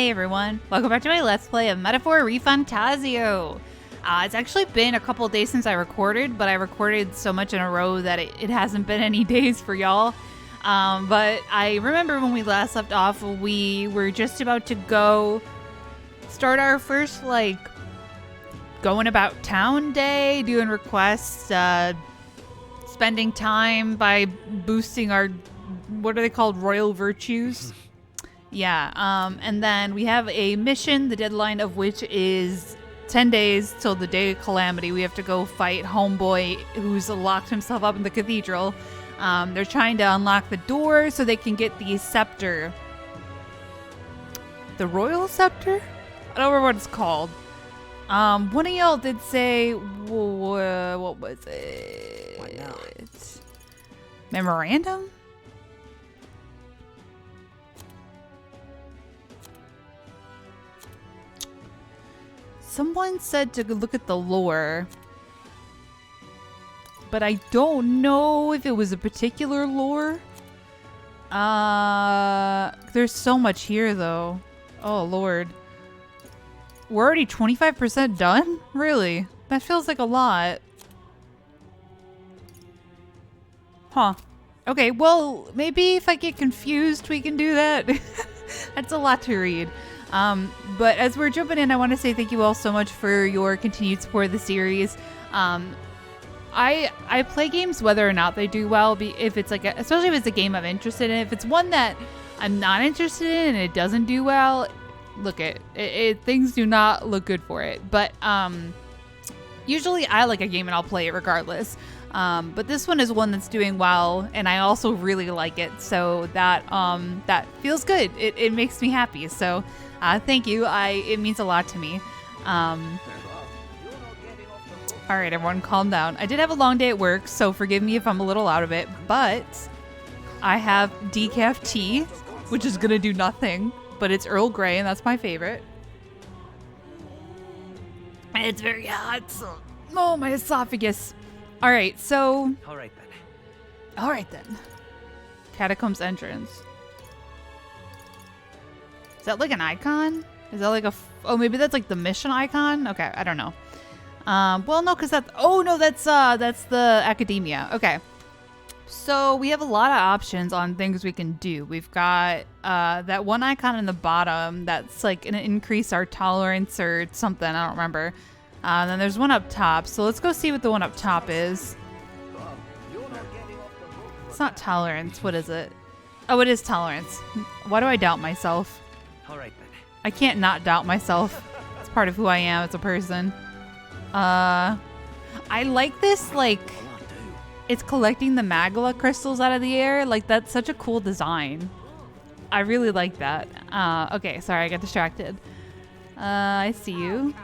Hey everyone, welcome back to my Let's Play of Metaphor ReFantazio. It's actually been a couple days since I recorded, but I recorded so much in a row that it hasn't been any days for y'all. But I remember when we last left off, we were just about to go start our first, going about town day, doing requests, spending time by boosting our, what are they called, royal virtues? Yeah, and then we have a mission, the deadline of which is 10 days till the day of calamity. We have to go fight Homeboy, who's locked himself up in the cathedral. They're trying to unlock the door so they can get the scepter. The royal scepter? I don't remember what it's called. One of y'all did say, what was it? Why not? Memorandum? Someone said to look at the lore, but I don't know if it was a particular lore. There's so much here though. Oh Lord. We're already 25% done? Really? That feels like a lot. Huh. Okay, well, maybe if I get confused, we can do that. That's a lot to read. But as we're jumping in, I want to say thank you all so much for your continued support of the series. I play games whether or not they do well, if it's like, especially if it's a game I'm interested in. If it's one that I'm not interested in and it doesn't do well, look things do not look good for it. But usually I like a game and I'll play it regardless. But this one is one that's doing well, and I also really like it, so that feels good. It makes me happy. So thank you. It means a lot to me. All right, everyone, calm down. I did have a long day at work, so forgive me if I'm a little out of it, but I have decaf tea, which is gonna do nothing, but it's Earl Grey, and that's my favorite. And it's very hot, so oh, my esophagus. All right, so. All right then. Catacombs entrance. Is that like an icon? Is that like oh, maybe that's like the mission icon? Okay, I don't know. Well, no, because that's, oh no, that's the academia. Okay. So we have a lot of options on things we can do. We've got that one icon in the bottom that's like gonna increase our tolerance or something. I don't remember. And then there's one up top. So let's go see what the one up top is. It's not tolerance. What is it? Oh, it is tolerance. Why do I doubt myself? All right then. I can't not doubt myself. It's part of who I am as a person. I like this, like, it's collecting the magma crystals out of the air. Like, that's such a cool design. I really like that. Okay, sorry, I got distracted. I see you.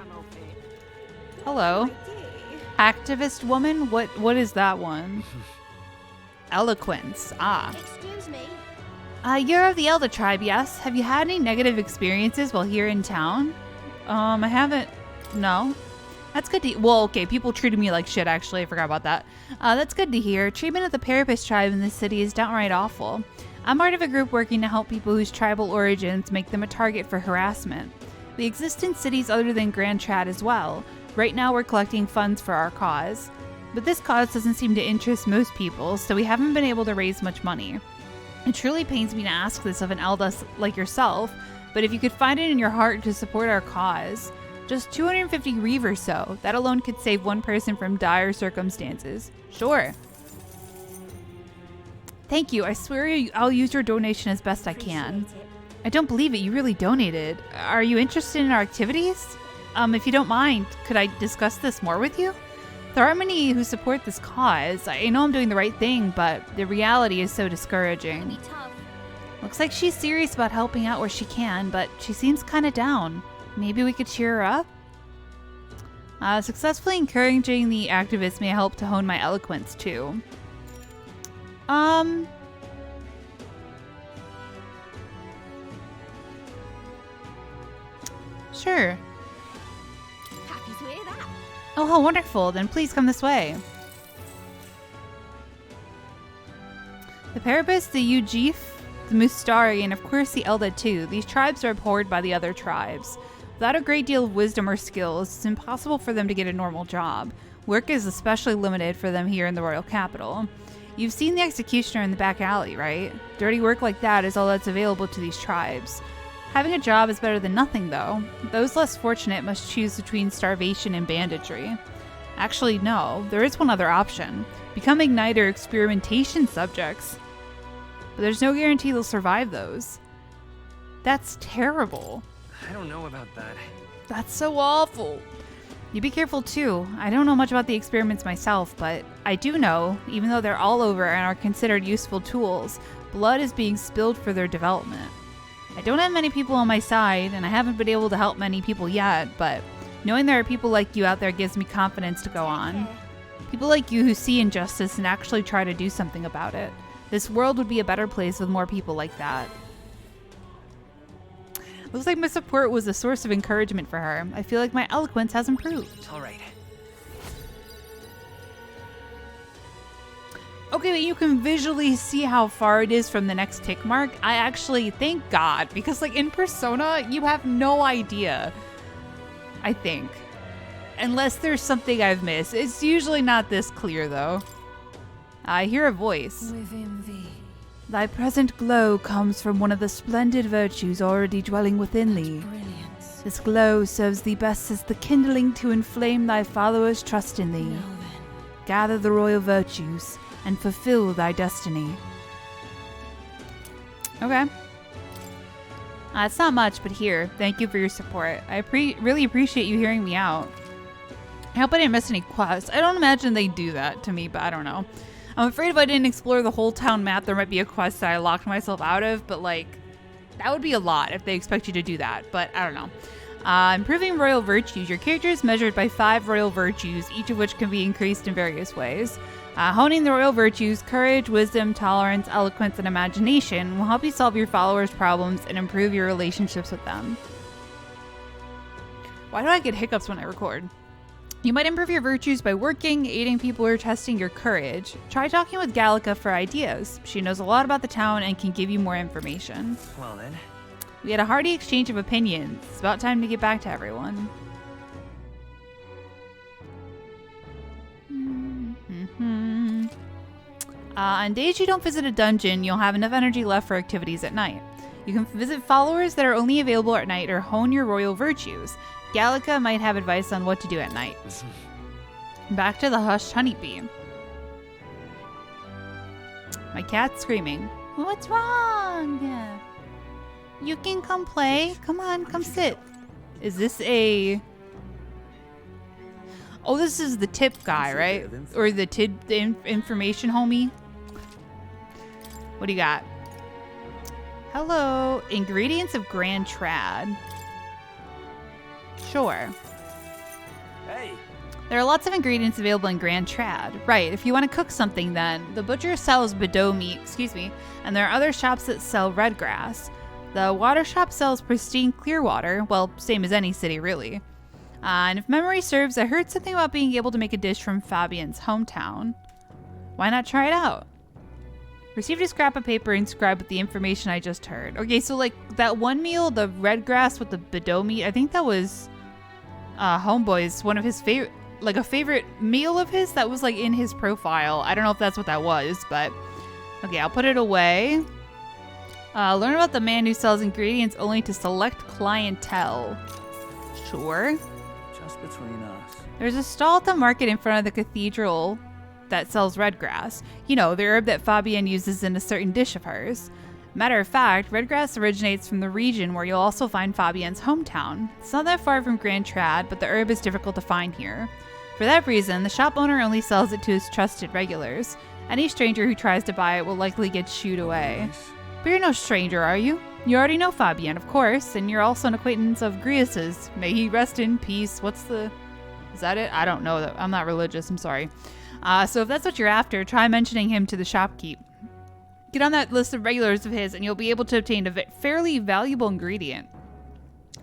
Hello. Activist woman? What is that one? Eloquence. Ah. Excuse me. You're of the Elder tribe, yes? Have you had any negative experiences while here in town? I haven't. No. That's good to well, okay, people treated me like shit, actually. I forgot about that. That's good to hear. Treatment of the Parapist tribe in this city is downright awful. I'm part of a group working to help people whose tribal origins make them a target for harassment. We exist in cities other than Grand Trad as well. Right now we're collecting funds for our cause. But this cause doesn't seem to interest most people, so we haven't been able to raise much money. It truly pains me to ask this of an Eldest like yourself, but if you could find it in your heart to support our cause, just 250 reeve or so. That alone could save one person from dire circumstances. Sure. Thank you. I swear I'll use your donation as best I can. I don't believe it. You really donated. Are you interested in our activities? If you don't mind, could I discuss this more with you? There aren't many who support this cause. I know I'm doing the right thing, but the reality is so discouraging. Looks like she's serious about helping out where she can, but she seems kind of down. Maybe we could cheer her up? Successfully encouraging the activists may help to hone my eloquence too. Sure. Happy to hear that. Oh, how wonderful. Then please come this way. The Parapist, the Ujif, the Mustari, and of course the Elda too. These tribes are abhorred by the other tribes. Without a great deal of wisdom or skills, it's impossible for them to get a normal job. Work is especially limited for them here in the royal capital. You've seen the executioner in the back alley, right? Dirty work like that is all that's available to these tribes. Having a job is better than nothing, though. Those less fortunate must choose between starvation and banditry. Actually, no. There is one other option. Become Igniter experimentation subjects. But there's no guarantee they'll survive those. That's terrible. I don't know about that. That's so awful. You be careful, too. I don't know much about the experiments myself, but I do know, even though they're all over and are considered useful tools, blood is being spilled for their development. I don't have many people on my side, and I haven't been able to help many people yet, but knowing there are people like you out there gives me confidence to go on. People like you who see injustice and actually try to do something about it. This world would be a better place with more people like that. Looks like my support was a source of encouragement for her. I feel like my eloquence has improved. All right. Okay, but you can visually see how far it is from the next tick mark. I actually, thank God, because like in Persona, you have no idea, I think. Unless there's something I've missed. It's usually not this clear, though. I hear a voice. Within thee. Thy present glow comes from one of the splendid virtues already dwelling within thee. Brilliance. This glow serves thee best as the kindling to inflame thy followers' trust in thee. Now then. Gather the royal virtues and fulfill thy destiny. Okay. It's not much, but here, thank you for your support. I really appreciate you hearing me out. I hope I didn't miss any quests. I don't imagine they do that to me, but I don't know. I'm afraid if I didn't explore the whole town map, there might be a quest that I locked myself out of, but like, that would be a lot if they expect you to do that, but I don't know. Improving royal virtues. Your character is measured by 5 royal virtues, each of which can be increased in various ways. Honing the royal virtues, courage, wisdom, tolerance, eloquence, and imagination will help you solve your followers' problems and improve your relationships with them. Why do I get hiccups when I record? You might improve your virtues by working, aiding people, or testing your courage. Try talking with Gallica for ideas. She knows a lot about the town and can give you more information. Well then. We had a hearty exchange of opinions. It's about time to get back to everyone. On days you don't visit a dungeon, you'll have enough energy left for activities at night. You can visit followers that are only available at night or hone your royal virtues. Gallica might have advice on what to do at night. Back to the hushed honeybee. My cat's screaming. What's wrong? You can come play. Come on, come sit. Is this a... Oh, this is the tip guy, right? Or the information homie? What do you got? Hello. Ingredients of Grand Trad. Sure. Hey. There are lots of ingredients available in Grand Trad. Right, if you want to cook something then. The butcher sells Bedeau meat, and there are other shops that sell red grass. The water shop sells pristine clear water. Well, same as any city, really. And if memory serves, I heard something about being able to make a dish from Fabian's hometown. Why not try it out? Received a scrap of paper inscribed with the information I just heard. Okay, so like that one meal, the red grass with the Bedeau meat, I think that was Homeboy's, one of his favorite, like a favorite meal of his that was like in his profile. I don't know if that's what that was, but okay, I'll put it away. Learn about the man who sells ingredients only to select clientele. Sure. Just between us. There's a stall at the market in front of the cathedral that sells red grass. You know, the herb that Fabian uses in a certain dish of hers. Matter of fact, red grass originates from the region where you'll also find Fabian's hometown. It's not that far from Grand Trad, but the herb is difficult to find here. For that reason, the shop owner only sells it to his trusted regulars. Any stranger who tries to buy it will likely get shooed away. Nice. But you're no stranger, are you? You already know Fabian, of course, and you're also an acquaintance of Grius's. May he rest in peace. Is that it? I don't know. I'm not religious, I'm sorry. So if that's what you're after, try mentioning him to the shopkeep. Get on that list of regulars of his and you'll be able to obtain a fairly valuable ingredient.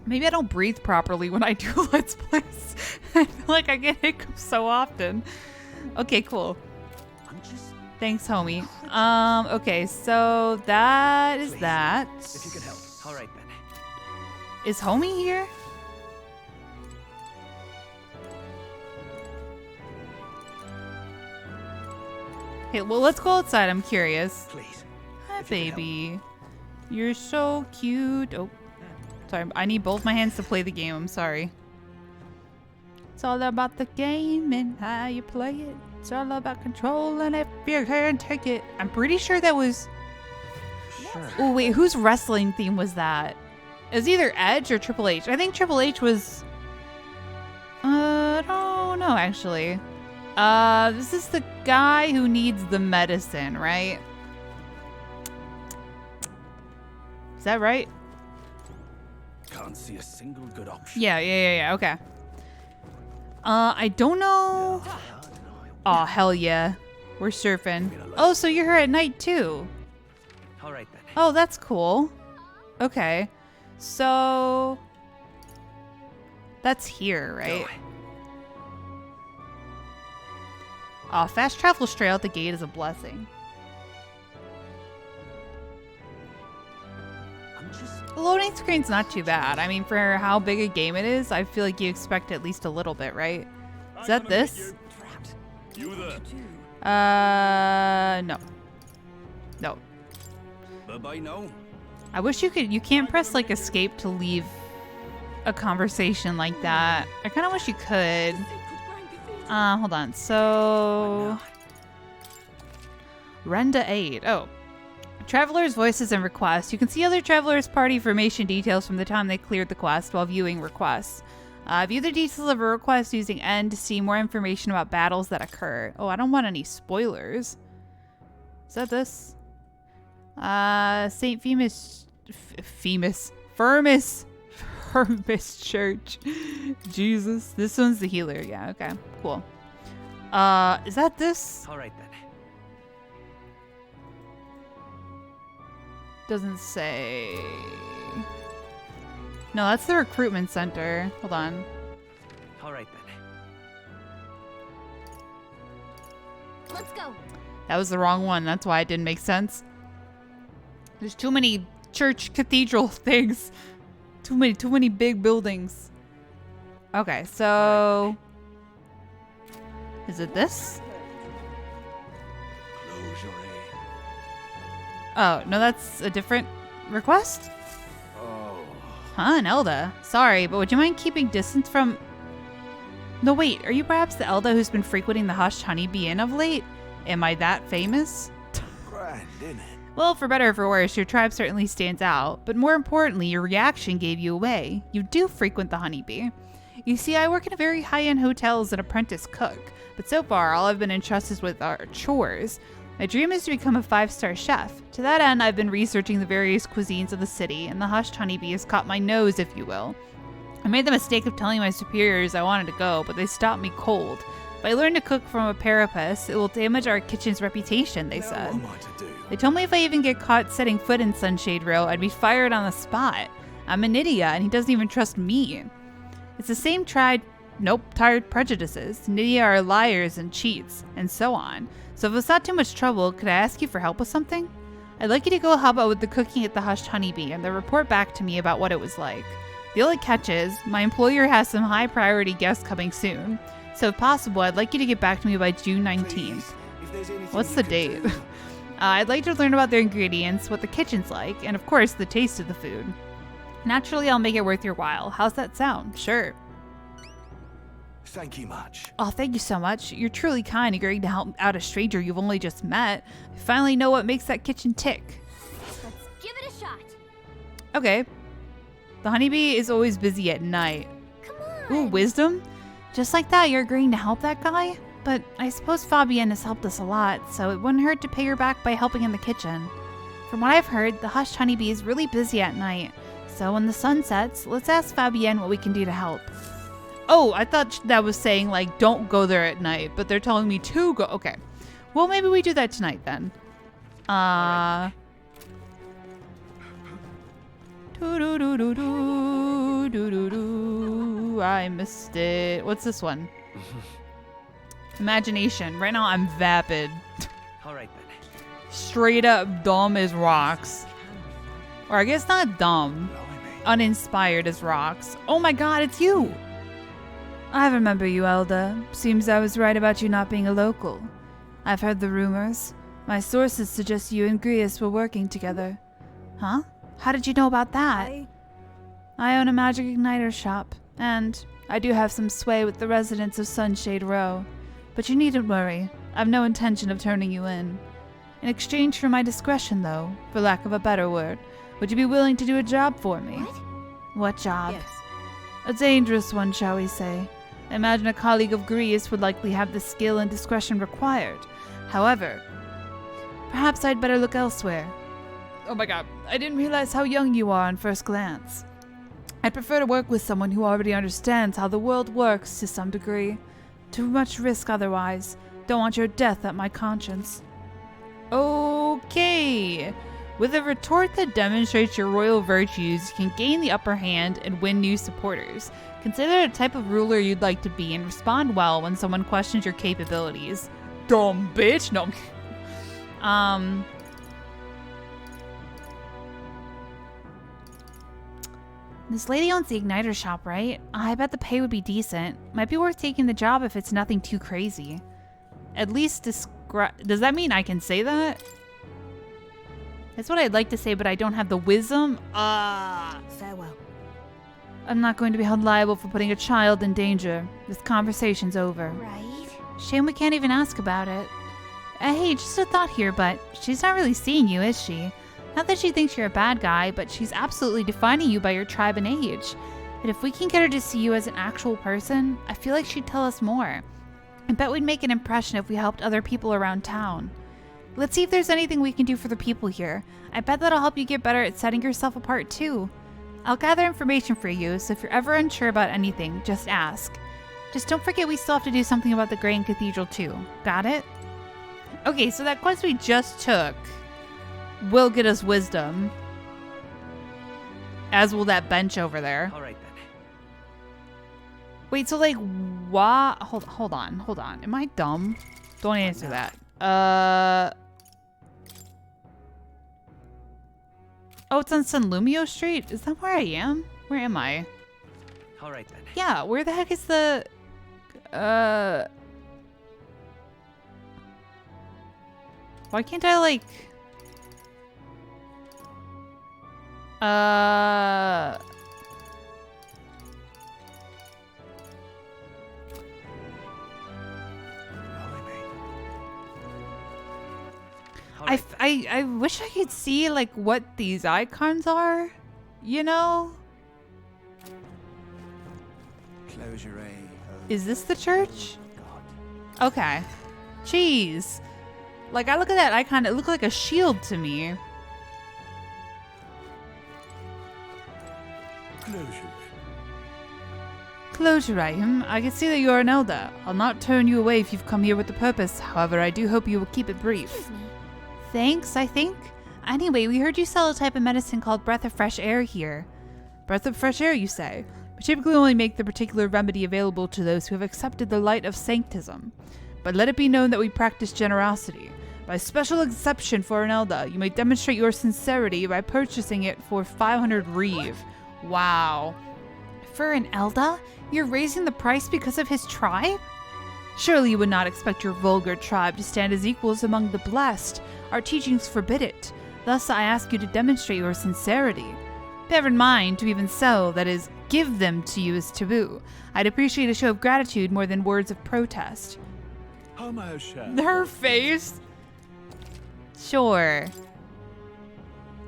Maybe I don't breathe properly when I do Let's Plays. I feel like I get hiccups so often. Okay, cool. I'm just Thanks, homie. Okay, so that is that. If you could help. All right then. Is homie here? Okay, well, let's go outside. I'm curious. Please. Hi, If you could help. baby. You're so cute. Oh, sorry. I need both my hands to play the game. I'm sorry. It's all about the game and how you play it. It's all about controlling if you can take it. I'm pretty sure that was... Sure. Oh, wait. Whose wrestling theme was that? It was either Edge or Triple H. I think Triple H was... I don't know, actually. This is the guy who needs the medicine, right? Is that right? Can't see a single good option. Yeah. Okay. I don't know. Oh, hell yeah. We're surfing. Oh, so you're here at night too. All right then. Oh, that's cool. Okay. So... That's here, right? Go. Oh, fast travel straight out the gate is a blessing. I'm just The loading screen's not too bad. I mean, for how big a game it is, I feel like you expect at least a little bit, right? Is that this? trapped. You there. No. No. Bye-bye now. I wish you could... You can't press, like, escape to leave a conversation like that. I kind of wish you could. Hold on. So... Renda aid. Oh. Travelers' voices and requests. You can see other travelers' party formation details from the time they cleared the quest while viewing requests. View the details of a request using N to see more information about battles that occur. Oh, I don't want any spoilers. Is that this? St. Firmus Church. Jesus. This one's the healer. Yeah, okay. Cool. Is that this? All right then. Doesn't say. No, that's the recruitment center. Hold on. All right then. Let's go. That was the wrong one. That's why it didn't make sense. There's too many church cathedral things. Too many big buildings. Okay, so is it this? Close your eyes. Oh, no, that's a different request? Oh. Huh, an Elda. Sorry, but would you mind keeping distance from... No, wait, are you perhaps the Elda who's been frequenting the Hushed Honeybee Inn of late? Am I that famous? Grand, isn't it? Well, for better or for worse, your tribe certainly stands out, but more importantly, your reaction gave you away. You do frequent the Honeybee. You see, I work in a very high-end hotel as an apprentice cook, but so far, all I've been entrusted with are chores. My dream is to become a 5-star chef. To that end, I've been researching the various cuisines of the city, and the Hushed Honeybee has caught my nose, if you will. I made the mistake of telling my superiors I wanted to go, but they stopped me cold. If I learn to cook from a parapet, it will damage our kitchen's reputation, they said. What am I to do? They told me if I even get caught setting foot in Sunshade Row, I'd be fired on the spot. I'm an idiot, and he doesn't even trust me. It's the same tired prejudices. Nydia are liars and cheats, and so on. So if it's not too much trouble, could I ask you for help with something? I'd like you to go help out with the cooking at the Hushed Honeybee, and then report back to me about what it was like. The only catch is, my employer has some high priority guests coming soon. So if possible, I'd like you to get back to me by June 19th. Please, if there's anything What's you the can date? do. I'd like to learn about their ingredients, what the kitchen's like, and of course, the taste of the food. Naturally, I'll make it worth your while. How's that sound? Sure. Thank you much. Oh, thank you so much. You're truly kind, agreeing to help out a stranger you've only just met. I finally know what makes that kitchen tick. Let's give it a shot. Okay. The honeybee is always busy at night. Come on. Ooh, wisdom? Just like that, you're agreeing to help that guy? But I suppose Fabienne has helped us a lot, so it wouldn't hurt to pay her back by helping in the kitchen. From what I've heard, the Hushed Honeybee is really busy at night. So when the sun sets, let's ask Fabienne what we can do to help. Oh, I thought that was saying, like, don't go there at night, but they're telling me to go. Okay. Well, maybe we do that tonight then. Doo-doo-doo-doo-doo-doo-doo. I missed it. What's this one? Imagination. Right now I'm vapid. All right Straight up dumb as rocks. Or I guess not dumb. Uninspired as rocks. Oh my god, it's you! I remember you, Elda. Seems I was right about you not being a local. I've heard the rumors. My sources suggest you and Grius were working together. Huh? How did you know about that? I own a magic igniter shop, and I do have some sway with the residents of Sunshade Row. But you needn't worry. I've no intention of turning you in. In exchange for my discretion, though, for lack of a better word, would you be willing to do a job for me? What job? Yes. A dangerous one, shall we say. I imagine a colleague of Grius would likely have the skill and discretion required. However, perhaps I'd better look elsewhere. Oh my god, I didn't realize how young you are on first glance. I'd prefer to work with someone who already understands how the world works to some degree. Too much risk otherwise. Don't want your death at my conscience. Okay. With a retort that demonstrates your royal virtues, you can gain the upper hand and win new supporters. Consider the type of ruler you'd like to be and respond well when someone questions your capabilities. Dumb bitch. No. This lady owns the igniter shop, right? I bet the pay would be decent. Might be worth taking the job if it's nothing too crazy. At least does that mean I can say that? That's what I'd like to say, but I don't have the wisdom. Farewell. I'm not going to be held liable for putting a child in danger. This conversation's over. Right? Shame we can't even ask about it. Hey, just a thought here, but she's not really seeing you, is she? Not that she thinks you're a bad guy, but she's absolutely defining you by your tribe and age. But if we can get her to see you as an actual person, I feel like she'd tell us more. I bet we'd make an impression if we helped other people around town. Let's see if there's anything we can do for the people here. I bet that'll help you get better at setting yourself apart too. I'll gather information for you, so if you're ever unsure about anything, just ask. Just don't forget we still have to do something about the Grand Cathedral too. Got it? Okay, so that quest we just took will get us wisdom. As will that bench over there. Alright then. Wait, so like, why? Hold on. Am I dumb? Don't answer that. Oh, it's on San Lumio Street? Is that where I am? Where am I? Alright then. Yeah, where the heck is the... Why can't I, like... I wish I could see, like, what these icons are, you know? Is this the church? Okay. Jeez. Like, I look at that icon, it looked like a shield to me. Closure item. I can see that you are an elder. I'll not turn you away if you've come here with a purpose. However, I do hope you will keep it brief. Excuse me. Thanks, I think. Anyway, we heard you sell a type of medicine called Breath of Fresh Air here. Breath of Fresh Air, you say? We typically only make the particular remedy available to those who have accepted the light of sanctism. But let it be known that we practice generosity. By special exception for an Elda, you may demonstrate your sincerity by purchasing it for 500 reeve. Wow. For an Elda? You're raising the price because of his tribe? Surely you would not expect your vulgar tribe to stand as equals among the blessed. Our teachings forbid it. Thus I ask you to demonstrate your sincerity. Bear in mind, to even sell, that is, give them to you is taboo. I'd appreciate a show of gratitude more than words of protest. Her face? Sure.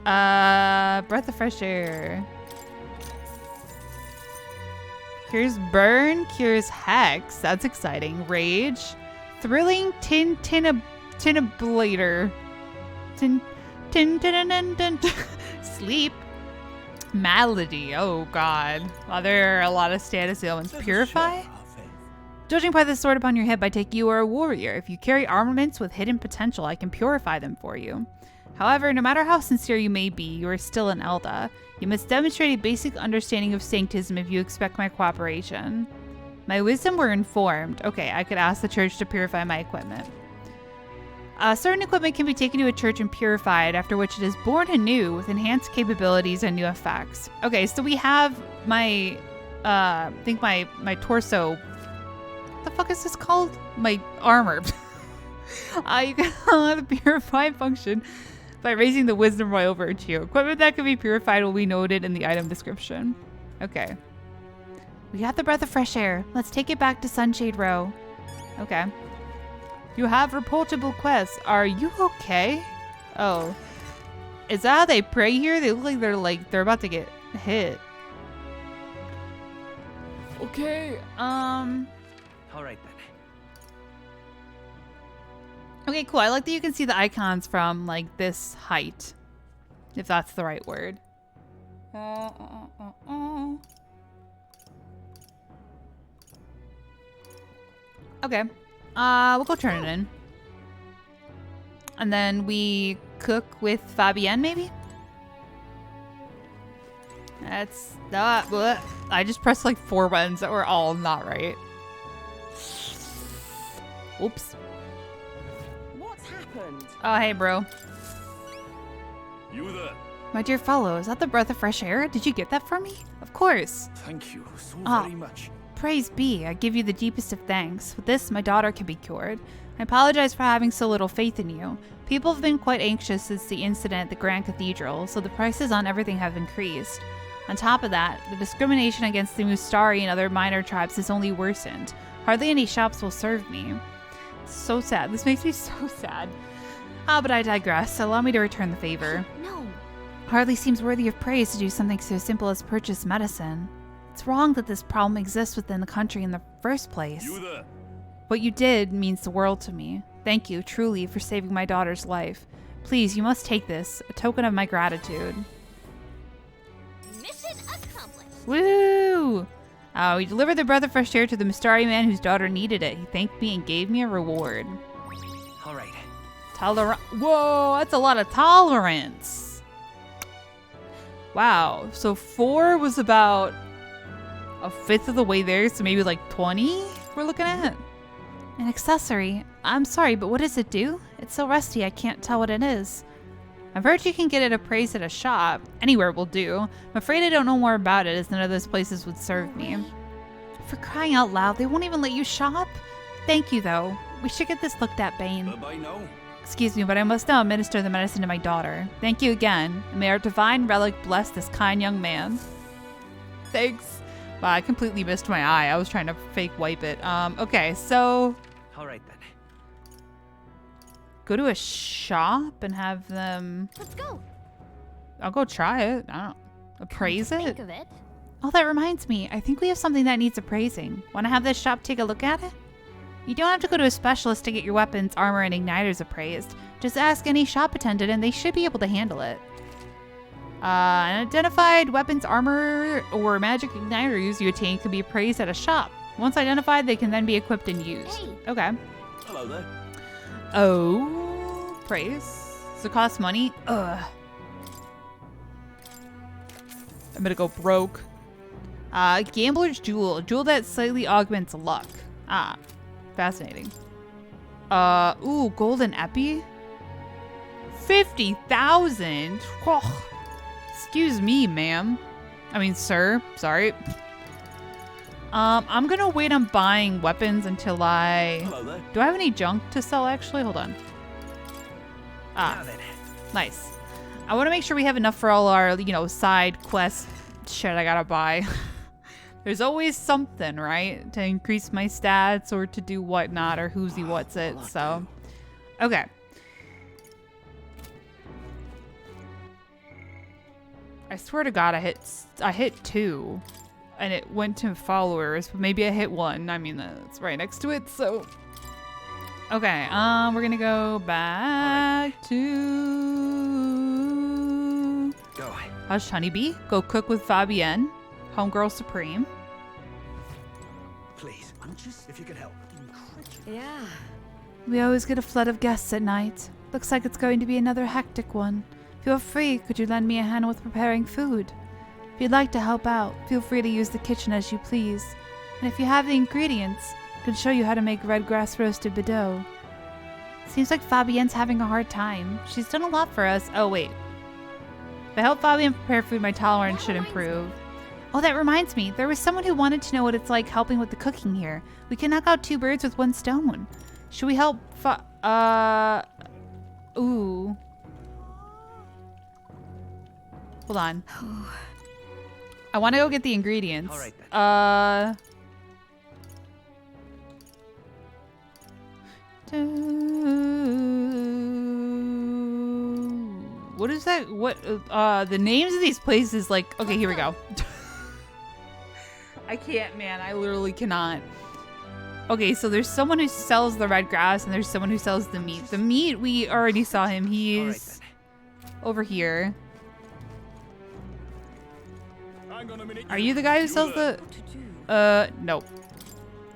Breath of fresh air. Cures burn, cures hex. That's exciting. Rage. Thrilling tinablator. Sleep. Malady. Oh god. Wow, there are a lot of status ailments. Purify? Judging by the sword upon your head, I take you are a warrior. If you carry armaments with hidden potential, I can purify them for you. However, no matter how sincere you may be, you are still an Elda. You must demonstrate a basic understanding of sanctism if you expect my cooperation. My wisdom were informed. Okay, I could ask the church to purify my equipment. Certain equipment can be taken to a church and purified, after which it is born anew with enhanced capabilities and new effects. Okay, so we have my, I think my torso. What the fuck is this called? My armor. You can unlock the purify function by raising the wisdom royal virtue. Equipment that can be purified will be noted in the item description. Okay. We got the breath of fresh air. Let's take it back to Sunshade Row. Okay. You have reportable quests. Are you okay? Oh. Is that how they pray here? They look like they're about to get hit. Okay, Alright then. Okay, cool. I like that you can see the icons from, like, this height. If that's the right word. Okay. We'll go turn it in. And then we cook with Fabienne, maybe? That's not... I just pressed like 4 buttons that were all not right. Oops. What's happened? Oh, hey, bro. You there? My dear fellow, is that the breath of fresh air? Did you get that for me? Of course. Thank you so Ah. very much. Praise be, I give you the deepest of thanks. With this, my daughter can be cured. I apologize for having so little faith in you. People have been quite anxious since the incident at the Grand Cathedral, so the prices on everything have increased. On top of that, the discrimination against the Mustari and other minor tribes has only worsened. Hardly any shops will serve me. So sad. This makes me so sad. Ah, but I digress. Allow me to return the favor. No. Hardly seems worthy of praise to do something so simple as purchase medicine. It's wrong that this problem exists within the country in the first place. You there? What you did means the world to me. Thank you, truly, for saving my daughter's life. Please, you must take this, a token of my gratitude. Mission accomplished. Woo! We delivered the breath of fresh air to the Mustari man whose daughter needed it. He thanked me and gave me a reward. Alright. Whoa, that's a lot of tolerance. Wow, so 4 was about a 5th of the way there, so maybe like 20 we're looking at. An accessory. I'm sorry, but what does it do? It's so rusty I can't tell what it is. I've heard you can get it appraised at a shop. Anywhere will do. I'm afraid I don't know more about it, as none of those places would serve me. For crying out loud, they won't even let you shop? Thank you, though. We should get this looked at, Bane. Bye-bye now. Excuse me, but I must now administer the medicine to my daughter. Thank you again, and may our divine relic bless this kind young man. Thanks. Wow, I completely missed my eye. I was trying to fake wipe it. Okay, so... Alright then. Go to a shop and have them... Let's go. I'll go try it. I don't... Appraise it? Think of it. Oh, that reminds me. I think we have something that needs appraising. Want to have this shop take a look at it? You don't have to go to a specialist to get your weapons, armor, and igniters appraised. Just ask any shop attendant and they should be able to handle it. An identified weapons, armor, or magic igniter use you attain can be appraised at a shop. Once identified, they can then be equipped and used. Hey. Okay. Hello there. Oh, praise. Does it cost money? Ugh. I'm gonna go broke. Gambler's Jewel. A jewel that slightly augments luck. Ah, fascinating. Ooh, golden epi? 50,000? Excuse me, ma'am. I mean, sir. Sorry. I'm gonna wait on buying weapons until I... Hello there. Do I have any junk to sell, actually? Hold on. Now then. Nice. I want to make sure we have enough for all our, side quest shit I gotta buy. There's always something, right? To increase my stats or to do whatnot or who's he what's it, so. Okay. I swear to God, I hit 2. And it went to followers, but maybe I hit 1. I mean, that's right next to it, so. Okay, we're gonna go back to... Go. Hush Honeybee. Go cook with Fabienne. Homegirl Supreme. Please, just if you could help. Yeah. We always get a flood of guests at night. Looks like it's going to be another hectic one. If you're free, could you lend me a hand with preparing food? If you'd like to help out, feel free to use the kitchen as you please. And if you have the ingredients, I can show you how to make red grass roasted bideau. Seems like Fabienne's having a hard time. She's done a lot for us. Oh, wait. If I help Fabienne prepare food, my tolerance should improve. Oh, that reminds me. There was someone who wanted to know what it's like helping with the cooking here. We can knock out 2 birds with 1 stone. Should we help ooh. Hold on. I want to go get the ingredients. All right, What is that? What? The names of these places, like, okay, here we go. I can't, man. I literally cannot. Okay, so there's someone who sells the red grass and there's someone who sells the meat. The meat, we already saw him. He's over here. Are you the guy who sells the... Nope.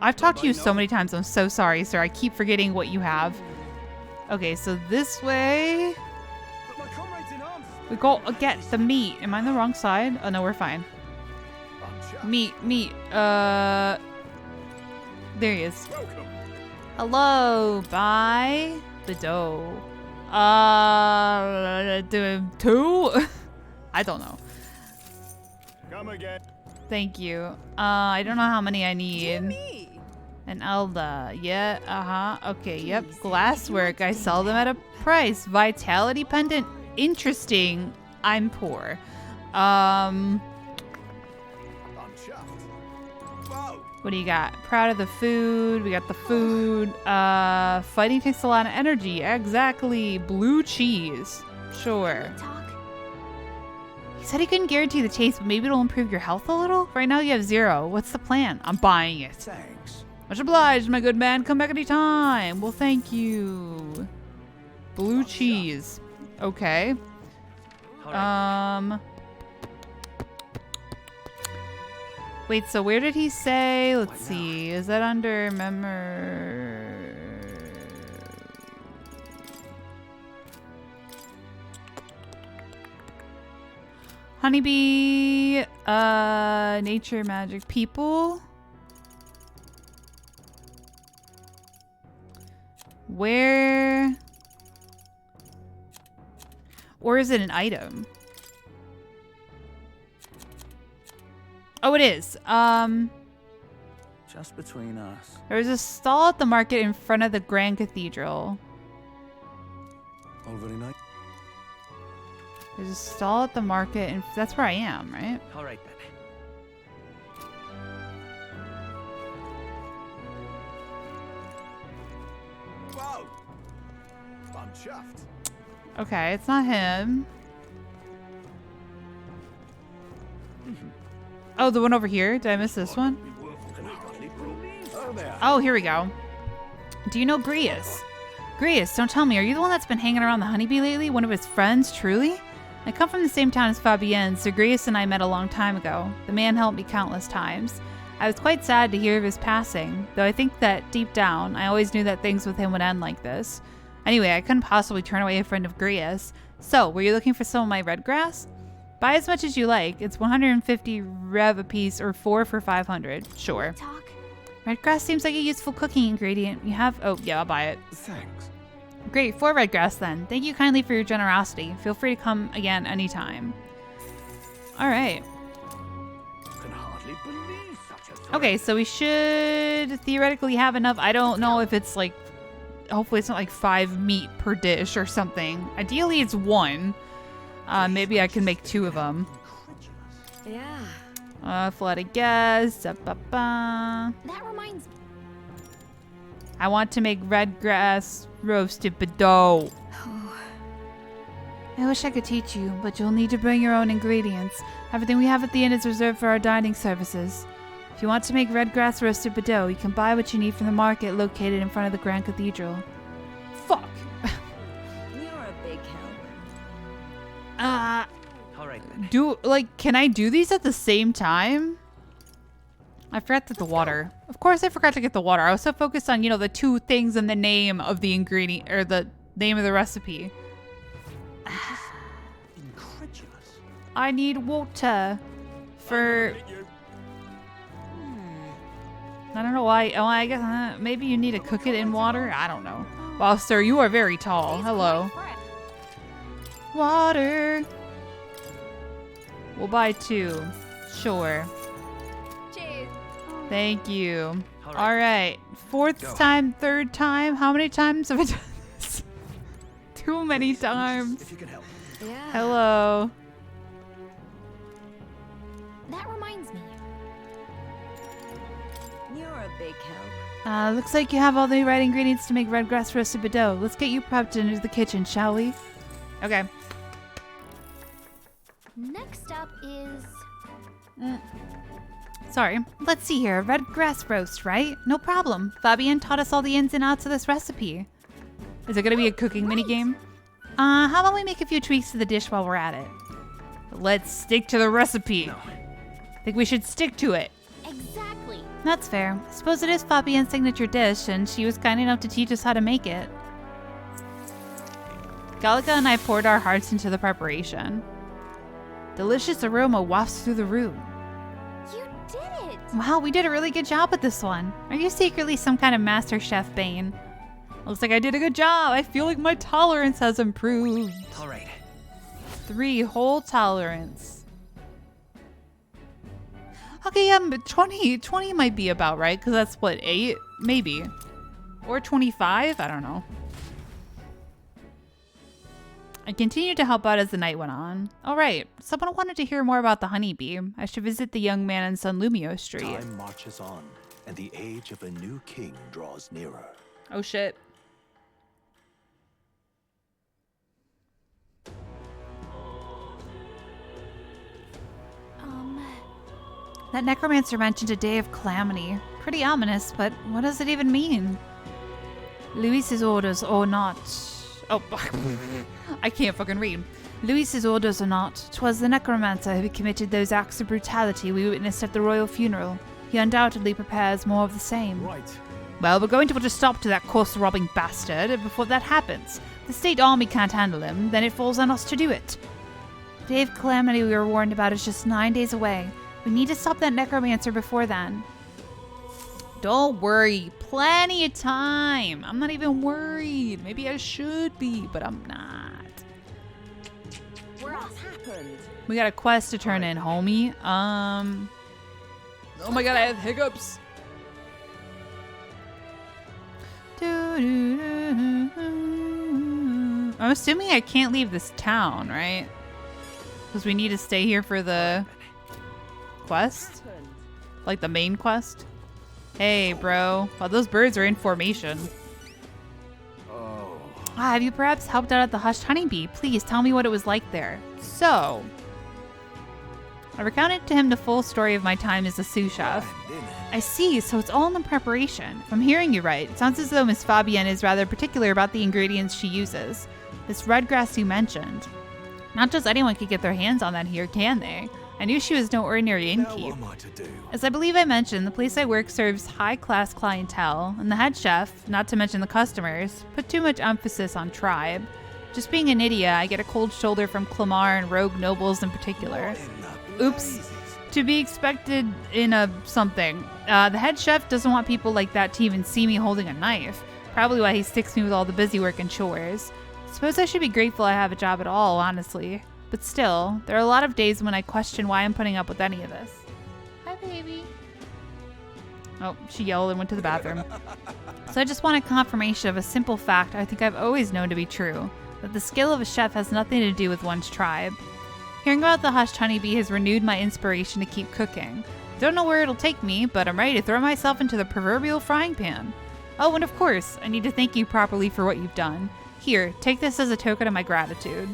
I've talked to you so many times. I'm so sorry, sir. I keep forgetting what you have. Okay, so this way... We go get the meat. Am I on the wrong side? Oh, no, we're fine. Meat. There he is. Hello, buy the dough. Two? I don't know. Come again. Thank you. I don't know how many I need. An Elda. Yeah, okay, yep. Glasswork. I sell them at a price. Vitality pendant. Interesting. I'm poor. What do you got? Proud of the food. We got the food. Fighting takes a lot of energy. Exactly. Blue cheese. Sure. He said he couldn't guarantee the taste, but maybe it'll improve your health a little? Right now you have 0. What's the plan? I'm buying it. Thanks. Much obliged, my good man. Come back anytime. Well, thank you. Blue cheese. Okay. Wait, so where did he say? Let's see. Is that under Honeybee, nature, magic, people? Where? Or is it an item? Oh, it is. Just between us. There's a stall at the market in front of the Grand Cathedral. All very nice. There's a stall at the market, and that's where I am, right? All right then. Whoa! I'm chuffed. Okay, it's not him. Oh, the one over here? Did I miss this one? Oh, there. Oh, here we go. Do you know Grius? Grius, don't tell me, are you the one that's been hanging around the honeybee lately? One of his friends, truly? I come from the same town as Fabienne, so Grius and I met a long time ago. The man helped me countless times. I was quite sad to hear of his passing, though I think that deep down, I always knew that things with him would end like this. Anyway, I couldn't possibly turn away a friend of Grius. So, were you looking for some of my red grass? Buy as much as you like. It's 150 rev a piece, or 4 for 500. Sure. Red grass seems like a useful cooking ingredient. You have... Oh, yeah, I'll buy it. Thanks. Great, 4 red grass then. Thank you kindly for your generosity. Feel free to come again anytime. Alright. Can hardly believe such a thing. Okay, so we should theoretically have enough. I don't know if it's like... Hopefully it's not like 5 meat per dish or something. Ideally it's 1. Maybe I can make 2 of them. Yeah. If I guess. That reminds me. I want to make red grass roasted bedeau. I wish I could teach you, but you'll need to bring your own ingredients. Everything we have at the inn is reserved for our dining services. If you want to make red grass roasted bedeau, you can buy what you need from the market located in front of the Grand Cathedral. Fuck. You're a big help. All right then. Can I do these at the same time? I forgot that the water. Of course I forgot to get the water. I was so focused on, the 2 things and the name of the ingredient, or the name of the recipe. Incredulous. I need water for... I don't know why. Oh, I guess maybe you need to cook it in water. I don't know. Wow, sir, you are very tall. Hello. Water. We'll buy 2. Sure. Cheers. Thank you. All All right. 4th time, 3rd time. How many times have I done this? Too many times. If you can help. Yeah. Hello. That reminds me. You're a big help. Looks like you have all the right ingredients to make red grass roasted bedeau. Let's get you prepped into the kitchen, shall we? Okay. Next up is... Sorry. Let's see here. Red grass roast, right? No problem. Fabian taught us all the ins and outs of this recipe. Is it going to be a cooking minigame? How about we make a few tweaks to the dish while we're at it? Let's stick to the recipe. No. I think we should stick to it. Exactly. That's fair. I suppose it is Fabian's signature dish, and she was kind enough to teach us how to make it. Gallica and I poured our hearts into the preparation. Delicious aroma wafts through the room. You did it. Wow, we did a really good job with this one. Are you secretly some kind of master chef, Bane? Looks like I did a good job. I feel like my tolerance has improved. All right. 3 whole tolerance. Okay, But 20 might be about right, because that's what, 8? Maybe. Or 25? I don't know. I continued to help out as the night went on. All right, someone wanted to hear more about the honeybee. I should visit the young man in San Lumio Street. Time marches on, and the age of a new king draws nearer. Oh shit. That necromancer mentioned a day of calamity. Pretty ominous, but what does it even mean? Luis's orders or not. Oh, I can't fucking read. Luis's orders or not, 'twas the necromancer who committed those acts of brutality we witnessed at the royal funeral. He undoubtedly prepares more of the same. Right. Well, we're going to put a stop to that corpse-robbing bastard before that happens. If the state army can't handle him, then it falls on us to do it. The day of calamity we were warned about is just 9 days away. We need to stop that necromancer before then. Don't worry, plenty of time. I'm not even worried. Maybe I should be, but I'm not. What happened? We got a quest to turn in, homie. Oh my god, I have hiccups. I'm assuming I can't leave this town, right? Because we need to stay here for the quest? Like the main quest? Hey, bro. Wow, those birds are in formation. Oh. Have you perhaps helped out at the Hushed Honeybee? Please tell me what it was like there. So, I recounted to him the full story of my time as a sous chef. I see, so it's all in the preparation. If I'm hearing you right, it sounds as though Miss Fabienne is rather particular about the ingredients she uses. This red grass you mentioned. Not just anyone could get their hands on that here, can they? I knew she was no ordinary Now innkeep. what am I to do? As I believe I mentioned, the place I work serves high-class clientele, and the head chef, not to mention the customers, put too much emphasis on tribe. Just being an idiot, I get a cold shoulder from Clamar and rogue nobles in particular. In the Oops. blazes. To be expected in a something. The head chef doesn't want people like that to even see me holding a knife. Probably why he sticks me with all the busy work and chores. Suppose I should be grateful I have a job at all, honestly. But still, there are a lot of days when I question why I'm putting up with any of this. Hi, baby. Oh, she yelled and went to the bathroom. So I just wanted confirmation of a simple fact I think I've always known to be true, that the skill of a chef has nothing to do with one's tribe. Hearing about the Hushed Honeybee has renewed my inspiration to keep cooking. Don't know where it'll take me, but I'm ready to throw myself into the proverbial frying pan. Oh, and of course, I need to thank you properly for what you've done. Here, take this as a token of my gratitude.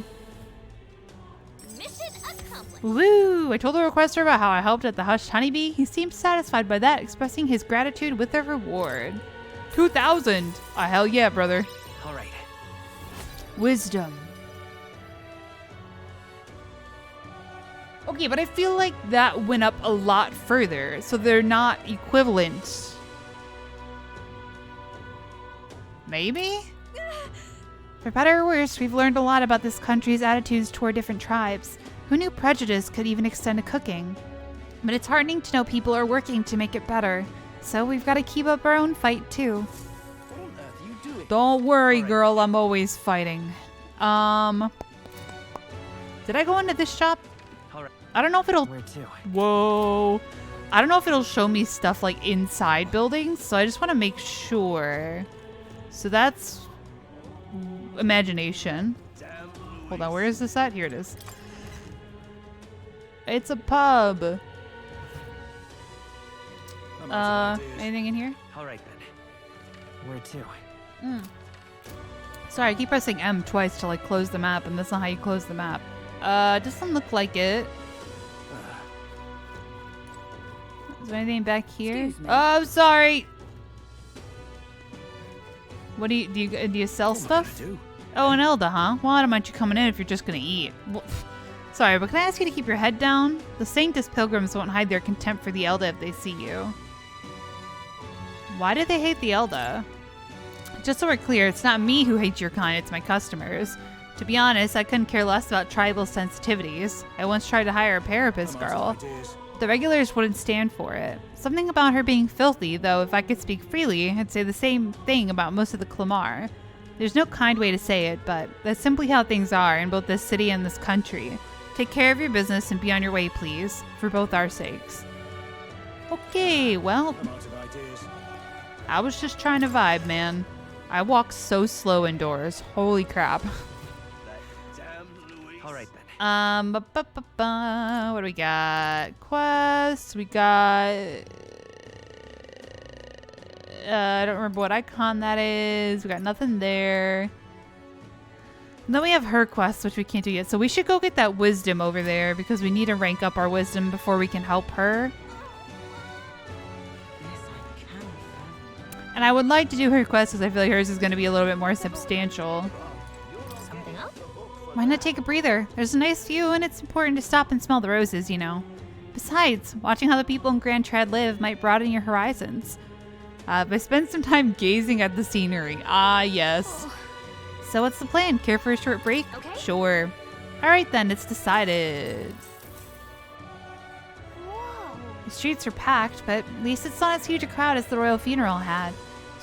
Mission accomplished. Woo! I told the requester about how I helped at the Hushed Honeybee. He seemed satisfied by that, expressing his gratitude with a reward. 2,000! Hell yeah, brother. All right. Wisdom. Okay, but I feel like that went up a lot further, so they're not equivalent. Maybe? For better or worse, we've learned a lot about this country's attitudes toward different tribes. Who knew prejudice could even extend to cooking? But it's heartening to know people are working to make it better. So we've got to keep up our own fight too. What on earth are you doing? Don't worry, girl. I'm always fighting. Did I go into this shop? I don't know if it'll... Where to? Whoa. I don't know if it'll show me stuff like inside buildings, so I just want to make sure. So that's imagination. Hold on, where is this at? Here it is. It's a pub. Anything in here? All right then. Where to? Sorry, I keep pressing M twice to like close the map, and that's not how you close the map. Doesn't look like it. Is there anything back here? Excuse me. Oh, sorry. What do you sell stuff? Oh, an Elda, huh? Well, I don't mind you coming in if you're just gonna eat. Well, sorry, but can I ask you to keep your head down? The Sanctus pilgrims won't hide their contempt for the Elda if they see you. Why do they hate the Elda? Just so we're clear, it's not me who hates your kind, it's my customers. To be honest, I couldn't care less about tribal sensitivities. I once tried to hire a parapist girl. The regulars wouldn't stand for it. Something about her being filthy, though if I could speak freely, I'd say the same thing about most of the Clamar. There's no kind way to say it, but that's simply how things are in both this city and this country. Take care of your business and be on your way, please, for both our sakes. Okay, well, I was just trying to vibe, man. I walk so slow indoors. Holy crap. All right then. What do we got? Quests. We got... I don't remember what icon that is. We got nothing there. And then we have her quests, which we can't do yet. So we should go get that wisdom over there because we need to rank up our wisdom before we can help her. And I would like to do her quest because I feel like hers is going to be a little bit more substantial. Something up? Why not take a breather? There's a nice view and it's important to stop and smell the roses, you know. Besides, watching how the people in Grand Trad live might broaden your horizons. If I spend some time gazing at the scenery. Ah, yes. So what's the plan? Care for a short break? Okay. Sure. Alright then, it's decided. Whoa. The streets are packed, but at least it's not as huge a crowd as the royal funeral had.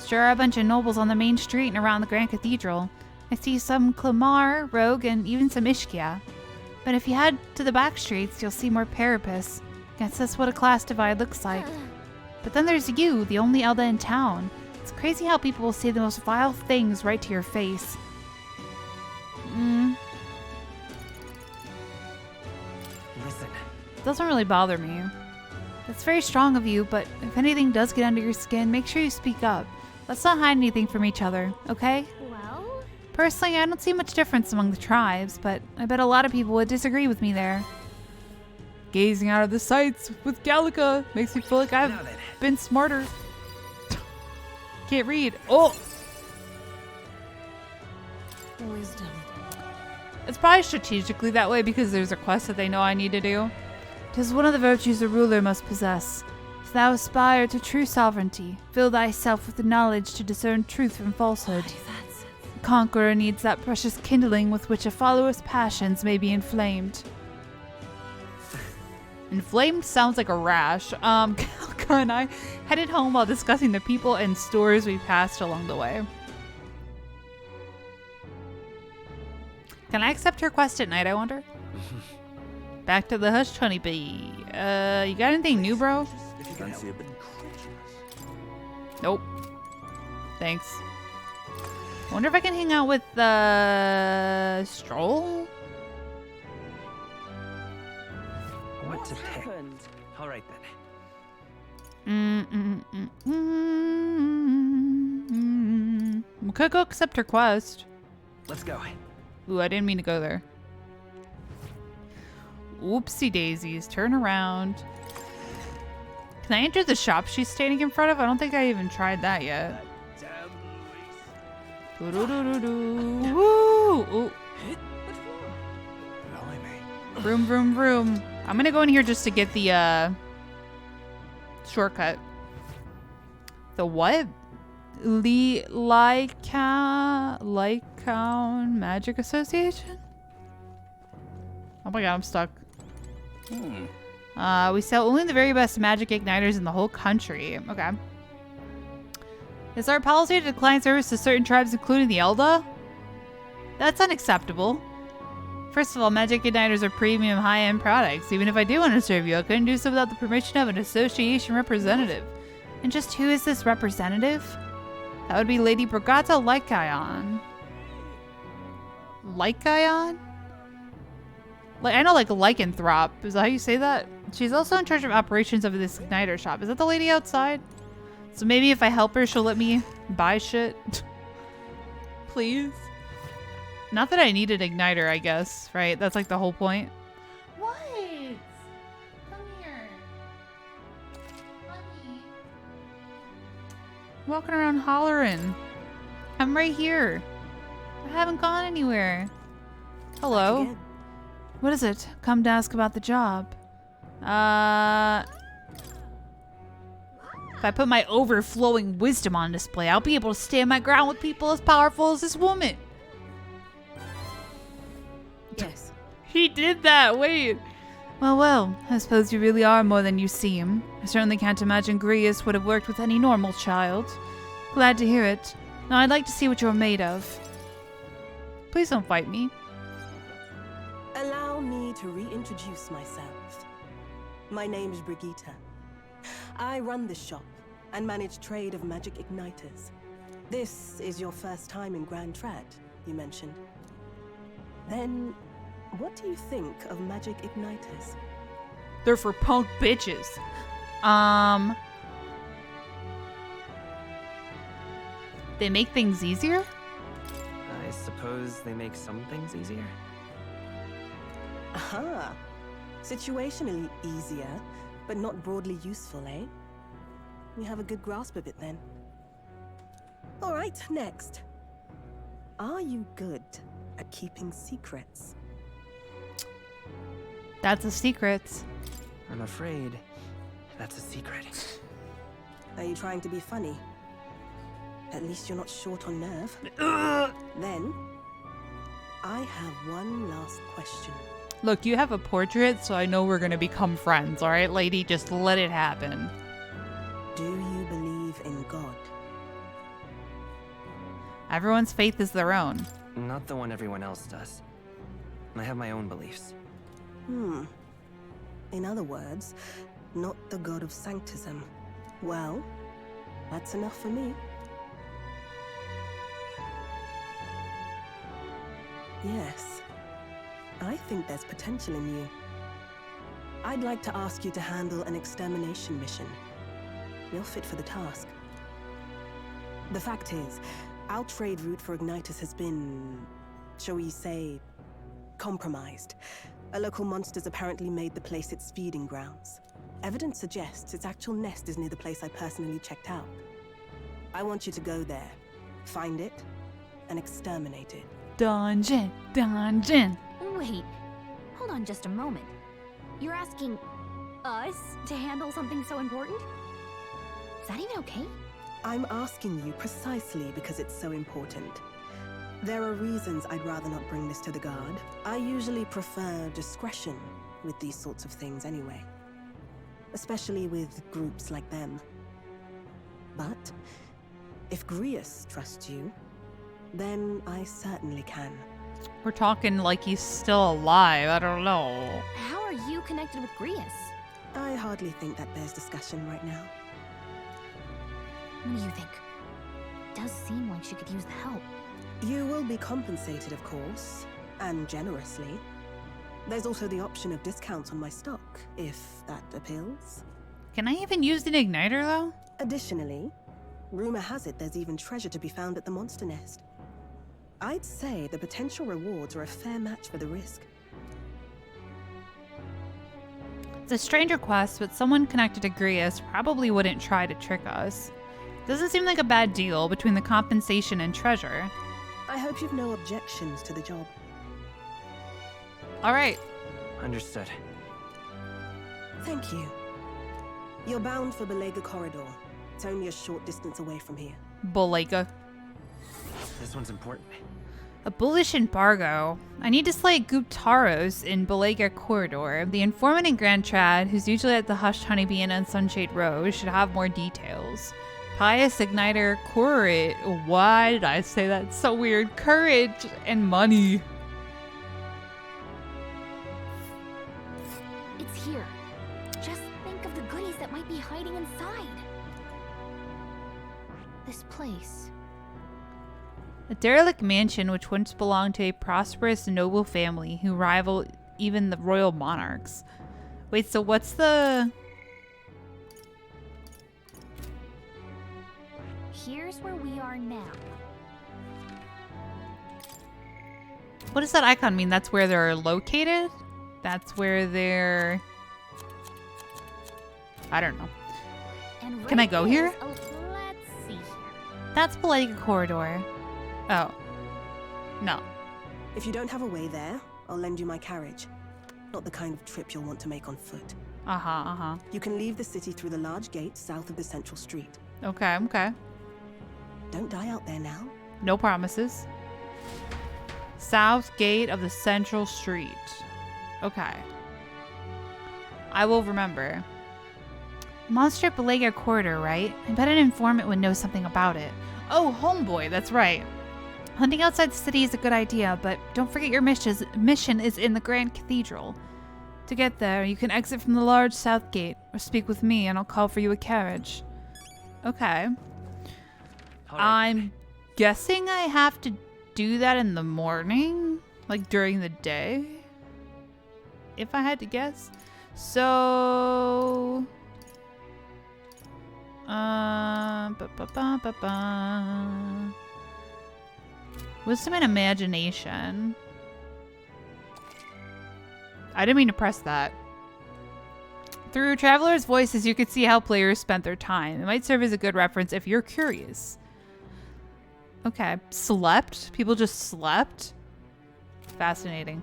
Sure are a bunch of nobles on the main street and around the Grand Cathedral. I see some Clamar, Rogue, and even some Ishkia. But if you head to the back streets, you'll see more Parapists. Guess that's what a class divide looks like. But then there's you, the only Elda in town. It's crazy how people will say the most vile things right to your face. Listen. Doesn't really bother me. That's very strong of you, but if anything does get under your skin, make sure you speak up. Let's not hide anything from each other, okay? Well, Personally, I don't see much difference among the tribes, but I bet a lot of people would disagree with me there. Gazing out of the sights with Gallica makes me feel like I've Now then. been smarter. Can't read. Oh! wisdom. It's probably strategically that way because there's a quest that they know I need to do. 'Tis one of the virtues a ruler must possess. If thou aspire to true sovereignty, fill thyself with the knowledge to discern truth from falsehood. The conqueror needs that precious kindling with which a follower's passions may be inflamed. Inflamed sounds like a rash. Galka and I headed home while discussing the people and stores we passed along the way. Can I accept her quest at night, I wonder? Back to the hushed honeybee. You got anything new, bro? Fancy a bit. Nope. Thanks. Wonder if I can hang out with Stroll? What to pick? Happened? All right then. We could go accept her quest. Let's go. Ooh, I didn't mean to go there. Oopsie daisies. Turn around. Can I enter the shop she's standing in front of? I don't think I even tried that yet. Doo-doo-doo-doo-doo. Woo! Ooh. Vroom, vroom, vroom. I'm gonna go in here just to get the shortcut. The what? Lycaon Magic Association? Oh my god, I'm stuck. We sell only the very best magic igniters in the whole country. Okay. Is our policy to decline service to certain tribes, including the Elda? That's unacceptable. First of all, magic igniters are premium high-end products. Even if I do want to serve you, I couldn't do so without the permission of an association representative. And just who is this representative? That would be Lady Brigata Lycaon. Lycaon? Like, I know, like, lycanthrope. Is that how you say that? She's also in charge of operations of this igniter shop. Is that the lady outside? So maybe if I help her, she'll let me buy shit. Please? Not that I need an igniter, I guess, right? That's like the whole point. What? Come here. Honey. Walking around hollering. I'm right here. I haven't gone anywhere. Hello. What is it? Come to ask about the job. If I put my overflowing wisdom on display, I'll be able to stand my ground with people as powerful as this woman. Yes. He did that, wait. Well, I suppose you really are more than you seem. I certainly can't imagine Grius would have worked with any normal child. Glad to hear it. Now I'd like to see what you're made of. Please don't fight me. Allow me to reintroduce myself. My name's Brigitte. I run this shop and manage trade of magic igniters. This is your first time in Grand Trad, you mentioned. Then, what do you think of magic igniters? They're for punk bitches. They make things easier? I suppose they make some things easier. Aha! Situationally easier, but not broadly useful, eh? You have a good grasp of it then. Alright, next. Are you good at keeping secrets? That's a secret. I'm afraid that's a secret. Are you trying to be funny? At least you're not short on nerve. Then, I have one last question. Look, you have a portrait, so I know we're gonna become friends, alright, lady? Just let it happen. Do you believe in God? Everyone's faith is their own. Not the one everyone else does. I have my own beliefs. In other words, not the God of Sanctism. Well, that's enough for me. Yes, I think there's potential in you. I'd like to ask you to handle an extermination mission. You're fit for the task. The fact is, our trade route for igniters has been, shall we say, compromised. A local monster's apparently made the place its feeding grounds. Evidence suggests its actual nest is near the place I personally checked out. I want you to go there, find it, and exterminate it. Dungeon. Wait, hold on just a moment. You're asking us to handle something so important? Is that even okay? I'm asking you precisely because it's so important. There are reasons I'd rather not bring this to the guard. I usually prefer discretion with these sorts of things anyway. Especially with groups like them. But if Grius trusts you, then I certainly can. We're talking like he's still alive. I don't know. How are you connected with Grius? I hardly think that bears discussion right now. What do you think? It does seem like she could use the help. You will be compensated, of course, and generously. There's also the option of discounts on my stock, if that appeals. Can I even use an igniter, though? Additionally, rumor has it there's even treasure to be found at the monster nest. I'd say the potential rewards are a fair match for the risk. It's a strange request, but someone connected to Grius probably wouldn't try to trick us. Doesn't seem like a bad deal between the compensation and treasure. I hope you've no objections to the job. Alright. Understood. Thank you. You're bound for Belega Corridor. It's only a short distance away from here. Belega. This one's important. A bullish embargo. I need to slay Guptaros in Belega Corridor. The informant in Grand Trad, who's usually at the Hushed Honeybee Inn on Sunshade Road, should have more details. Pious igniter, courage. Why did I say that? It's so weird. Courage and money. It's here. Just think of the goodies that might be hiding inside. This place. A derelict mansion which once belonged to a prosperous noble family who rival even the royal monarchs. Wait, so what's the... Here's where we are now. What does that icon mean? That's where they're located? That's where they're... I don't know. And Can I go here? let's see here. That's like a corridor. Oh. No. If you don't have a way there, I'll lend you my carriage. Not the kind of trip you'll want to make on foot. Uh-huh. You can leave the city through the large gate south of the central street. Okay. Don't die out there now. No promises. South gate of the central street. Okay. I will remember. Monster Belega corridor, right? I bet an informant would know something about it. Oh, homeboy, that's right. Hunting outside the city is a good idea, but don't forget your mission is in the Grand Cathedral. To get there, you can exit from the large south gate, or speak with me and I'll call for you a carriage. Okay. I'm guessing I have to do that in the morning? Like during the day? If I had to guess. So... Wisdom and imagination. I didn't mean to press that. Through Traveler's Voices, you could see how players spent their time. It might serve as a good reference if you're curious. Okay. Slept? People just slept? Fascinating.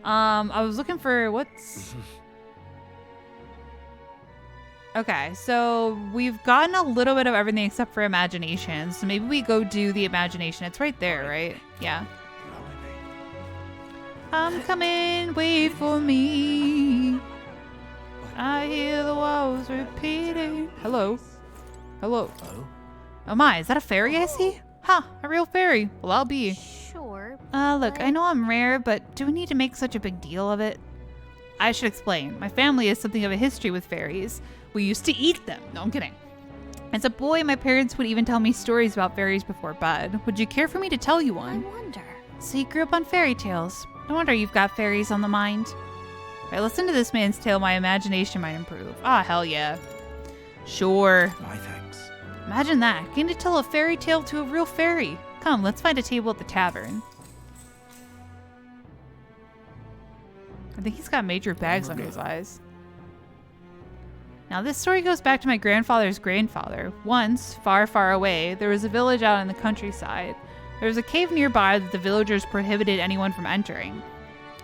I was looking for what's... Okay, so we've gotten a little bit of everything except for imagination. So maybe we go do the imagination. It's right there, right? Yeah. I'm coming, wait for me. I hear the walls repeating. Hello. Hello. Oh my, is that a fairy I see? Huh, a real fairy. Well, I'll be. Sure. Look, I know I'm rare, but do we need to make such a big deal of it? I should explain. My family has something of a history with fairies. We used to eat them. No, I'm kidding. As a boy, my parents would even tell me stories about fairies before bed. Would you care for me to tell you one? I wonder. So you grew up on fairy tales. No wonder you've got fairies on the mind. If I listen to this man's tale, my imagination might improve. Ah, hell yeah. Sure. My thanks. Imagine that. Getting to tell a fairy tale to a real fairy. Come, let's find a table at the tavern. I think he's got major bags under his eyes. Now, this story goes back to my grandfather's grandfather. Once, far, far away, there was a village out in the countryside. There was a cave nearby that the villagers prohibited anyone from entering.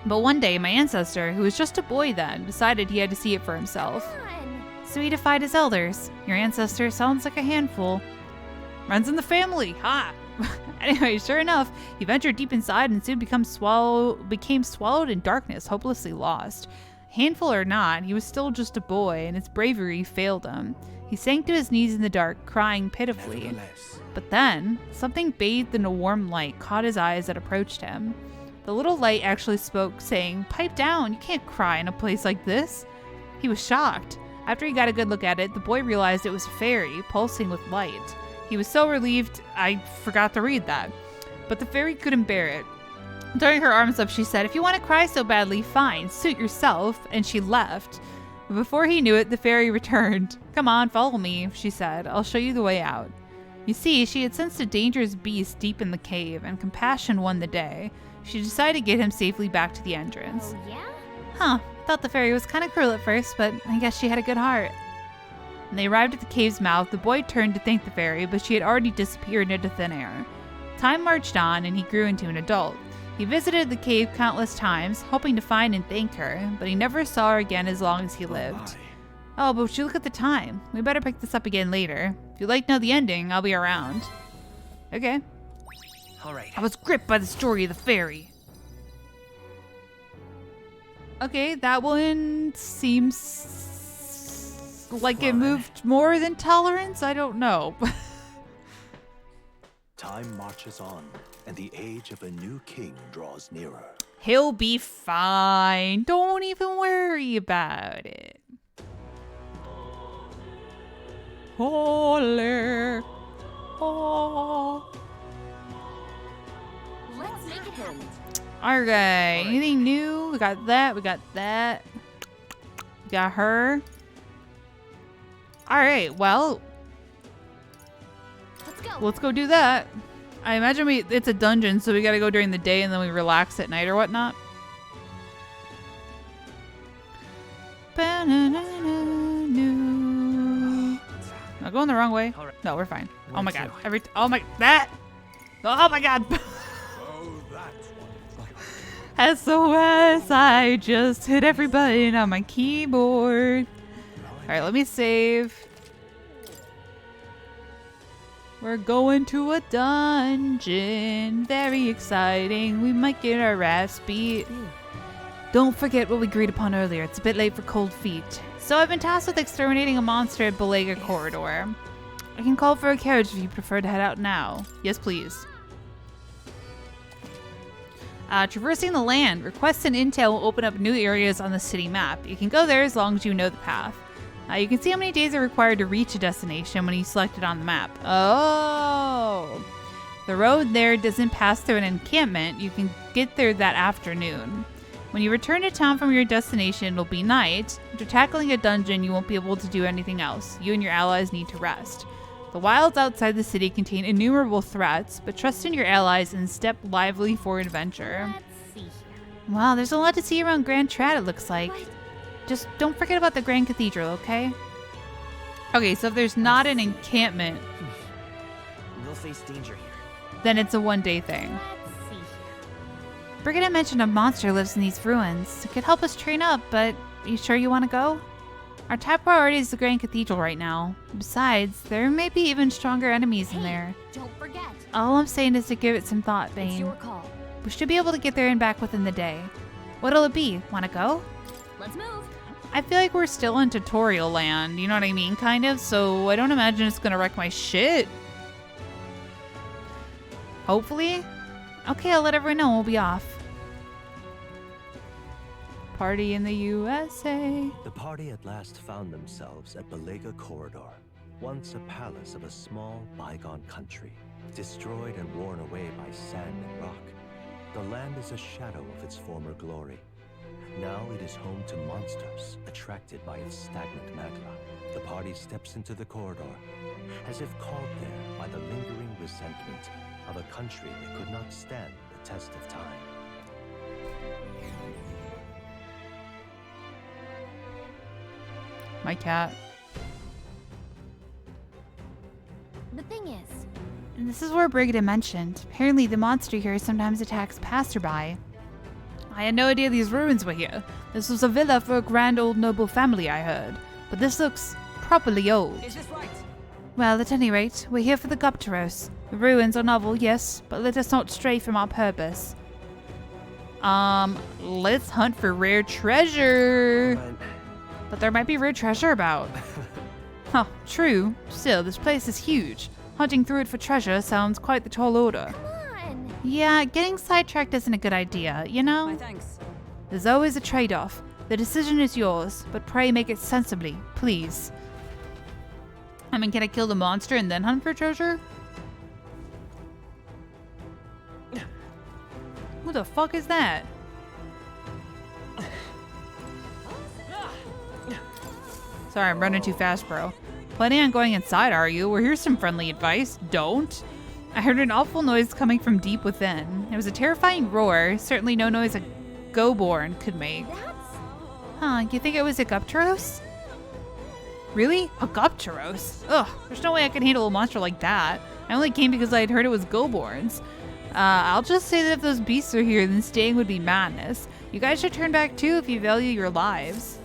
But one day, my ancestor, who was just a boy then, decided he had to see it for himself. Fun. So he defied his elders. Your ancestor sounds like a handful. Runs in the family, ha! Anyway, sure enough, he ventured deep inside and soon became swallowed in darkness, hopelessly lost. Handful or not, he was still just a boy, and his bravery failed him. He sank to his knees in the dark, crying pitifully. Nevertheless, But then, something bathed in a warm light caught his eye as it approached him. The little light actually spoke, saying, "Pipe down, you can't cry in a place like this." He was shocked. After he got a good look at it, the boy realized it was a fairy, pulsing with light. He was so relieved, I forgot to read that. But the fairy couldn't bear it. Throwing her arms up, she said, "If you want to cry so badly, fine, suit yourself," and she left. But before he knew it, the fairy returned. "Come on, follow me," she said. "I'll show you the way out." You see, she had sensed a dangerous beast deep in the cave, and compassion won the day. She decided to get him safely back to the entrance. Oh, yeah? Huh, thought the fairy was kind of cruel at first, but I guess she had a good heart. When they arrived at the cave's mouth, the boy turned to thank the fairy, but she had already disappeared into thin air. Time marched on, and he grew into an adult. He visited the cave countless times, hoping to find and thank her, but he never saw her again as long as he lived. Oh, but would you look at the time? We better pick this up again later. If you'd like to know the ending, I'll be around. Okay. All right. I was gripped by the story of the fairy. Okay, that one seems like it moved more than tolerance. I don't know. Time marches on, and the age of a new king draws nearer. He'll be fine. Don't even worry about it. Holler. Oh. Let's make it happen. Alright, anything new? We got that, we got that. We got her. Alright, well, Let's go. let's go do that. I imagine it's a dungeon, so we gotta go during the day and then we relax at night or whatnot. Not going the wrong way. No, we're fine. Oh my god. Oh my god. SOS, I just hit every button on my keyboard. Alright, let me save. We're going to a dungeon. Very exciting. We might get our ass beat. Don't forget what we agreed upon earlier. It's a bit late for cold feet. So I've been tasked with exterminating a monster at Belega Corridor. I can call for a carriage if you prefer to head out now. Yes, please. Traversing the land. Requests and intel will open up new areas on the city map. You can go there as long as you know the path. You can see how many days are required to reach a destination when you select it on the map. Oh! The road there doesn't pass through an encampment. You can get there that afternoon. When you return to town from your destination, it'll be night. After tackling a dungeon, you won't be able to do anything else. You and your allies need to rest. The wilds outside the city contain innumerable threats, but trust in your allies and step lively for adventure. Let's see here. Wow, there's a lot to see around Grand Trad, it looks like. Just don't forget about the Grand Cathedral, okay? Okay, so if there's not an encampment, We'll face danger here. then it's a one-day thing. Let's see here. Brigida mentioned a monster lives in these ruins. It could help us train up, but are you sure you want to go? Our top priority is the Grand Cathedral right now. Besides, there may be even stronger enemies in there. Don't forget. All I'm saying is to give it some thought, It's Bane. your call. We should be able to get there and back within the day. What'll it be? Wanna go? Let's move. I feel like we're still in tutorial land, you know what I mean, kind of, so I don't imagine it's gonna wreck my shit. Hopefully? Okay, I'll let everyone know we'll be off. Party in the USA. The party at last found themselves at Belega Corridor, once a palace of a small, bygone country, destroyed and worn away by sand and rock. The land is a shadow of its former glory. Now it is home to monsters, attracted by its stagnant magma. The party steps into the corridor, as if called there by the lingering resentment of a country that could not stand the test of time. My cat. The thing is, And this is where Brigida mentioned. Apparently the monster here sometimes attacks passerby. I had no idea these ruins were here. This was a villa for a grand old noble family, I heard. But this looks properly old. Is this right? Well, at any rate, we're here for the Gupteros. The ruins are novel, yes, but let us not stray from our purpose. Let's hunt for rare treasure. But there might be rare treasure about. Huh, true. Still, this place is huge. Hunting through it for treasure sounds quite the tall order. come on. Yeah, getting sidetracked isn't a good idea, you know? Thanks. There's always a trade-off. The decision is yours, but pray make it sensibly, please. I mean, can I kill the monster and then hunt for treasure? Who the fuck is that? Sorry, I'm running too fast, bro. Planning on going inside, are you? Well, here's some friendly advice. Don't. I heard an awful noise coming from deep within. It was a terrifying roar, certainly no noise a go-born could make. Huh, you think it was a Gupteros? Really? A Gupteros? Ugh, there's no way I can handle a monster like that. I only came because I had heard it was go-borns. I'll just say that if those beasts are here, then staying would be madness. You guys should turn back too if you value your lives.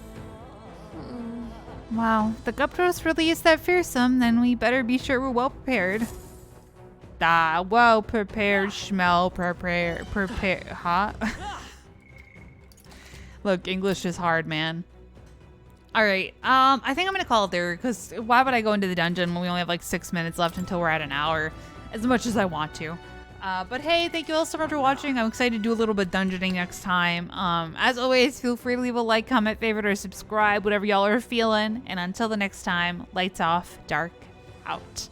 Wow, if the Gupteros really is that fearsome, then we better be sure we're well prepared. Well prepared, prepare, huh? Look, English is hard, man. Alright, I think I'm gonna call it there, because why would I go into the dungeon when we only have like 6 minutes left until we're at an hour? as much as I want to. But hey, thank you all so much for watching. I'm excited to do a little bit of dungeoning next time. As always, feel free to leave a like, comment, favorite, or subscribe, whatever y'all are feeling. And until the next time, lights off, dark out.